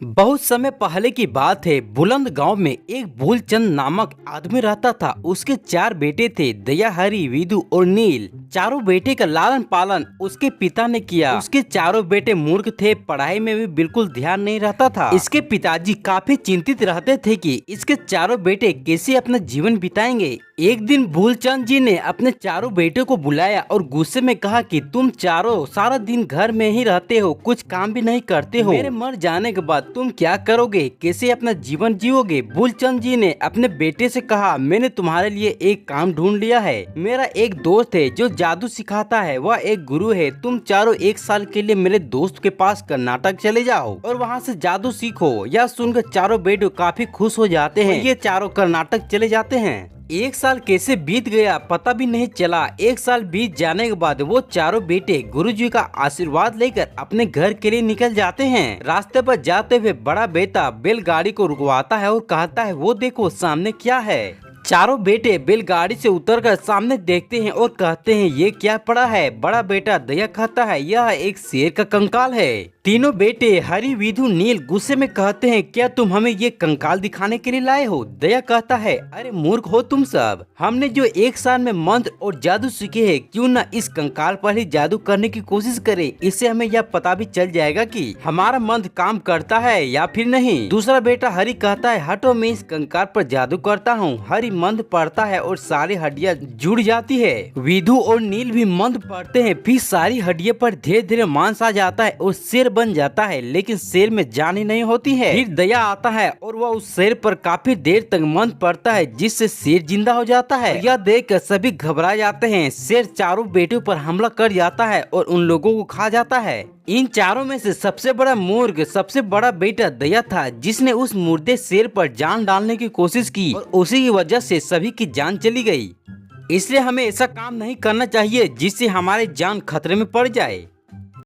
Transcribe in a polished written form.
बहुत समय पहले की बात है। बुलंद गांव में एक भूलचंद नामक आदमी रहता था। उसके 4 बेटे थे, दया, हरि, विदु और नील। चारों बेटे का लालन पालन उसके पिता ने किया। उसके चारों बेटे मूर्ख थे, पढ़ाई में भी बिल्कुल ध्यान नहीं रहता था। इसके पिताजी काफी चिंतित रहते थे कि इसके चारों बेटे कैसे अपना जीवन बिताएंगे। एक दिन भूलचंद जी ने अपने चारों बेटों को बुलाया और गुस्से में कहा कि तुम चारों सारा दिन घर में ही रहते हो, कुछ काम भी नहीं करते हो। मेरे मर जाने के बाद तुम क्या करोगे, कैसे अपना जीवन जियोगे। भूलचंद जी ने अपने बेटे से कहा, मैंने तुम्हारे लिए एक काम ढूंढ लिया है। मेरा एक दोस्त है जो जादू सिखाता है, वह एक गुरु है। तुम चारों 1 साल के लिए मेरे दोस्त के पास कर्नाटक चले जाओ और वहाँ से जादू सीखो। यह सुनकर चारों बेटे काफी खुश हो जाते हैं। ये चारों कर्नाटक चले जाते हैं। 1 साल कैसे बीत गया पता भी नहीं चला। 1 साल बीत जाने के बाद वो चारों बेटे गुरुजी का आशीर्वाद लेकर अपने घर के लिए निकल जाते हैं। रास्ते पर जाते हुए बड़ा बेटा बैलगाड़ी को रुकवाता है और कहता है, वो देखो सामने क्या है। चारों बेटे बैलगाड़ी से उतरकर सामने देखते हैं और कहते हैं, ये क्या पड़ा है। बड़ा बेटा दया कहता है, यह एक शेर का कंकाल है। तीनों बेटे हरि, विधु, नील गुस्से में कहते हैं, क्या तुम हमें ये कंकाल दिखाने के लिए लाए हो। दया कहता है, अरे मूर्ख हो तुम सब। हमने जो 1 साल में मंत्र और जादू सीखे हैं, क्यों न इस कंकाल पर ही जादू करने की कोशिश करें। इससे हमें यह पता भी चल जाएगा कि हमारा मंत्र काम करता है या फिर नहीं। दूसरा बेटा हरि कहता है, हटो, मैं इस कंकाल पर जादू करता हूँ। हरि मंत्र पढ़ता है और सारी हड्डियाँ जुड़ जाती है। विधु और नील भी मंत्र पढ़ते हैं, फिर सारी हड्डियों पर धीरे धीरे मांस आ जाता है और शेर बन जाता है, लेकिन शेर में जान ही नहीं होती है। फिर दया आता है और वह उस शेर पर काफी देर तक मंत्र पढ़ता है, जिससे शेर जिंदा हो जाता है। यह देखकर सभी घबरा जाते हैं। शेर चारों बेटों पर हमला कर जाता है और उन लोगों को खा जाता है। इन चारों में से सबसे बड़ा मूर्ख सबसे बड़ा बेटा दया था, जिसने उस मुर्दे शेर पर जान डालने की कोशिश की और उसी की वजह से सभी की जान चली गई। इसलिए हमें ऐसा काम नहीं करना चाहिए जिससे हमारी जान खतरे में पड़ जाए।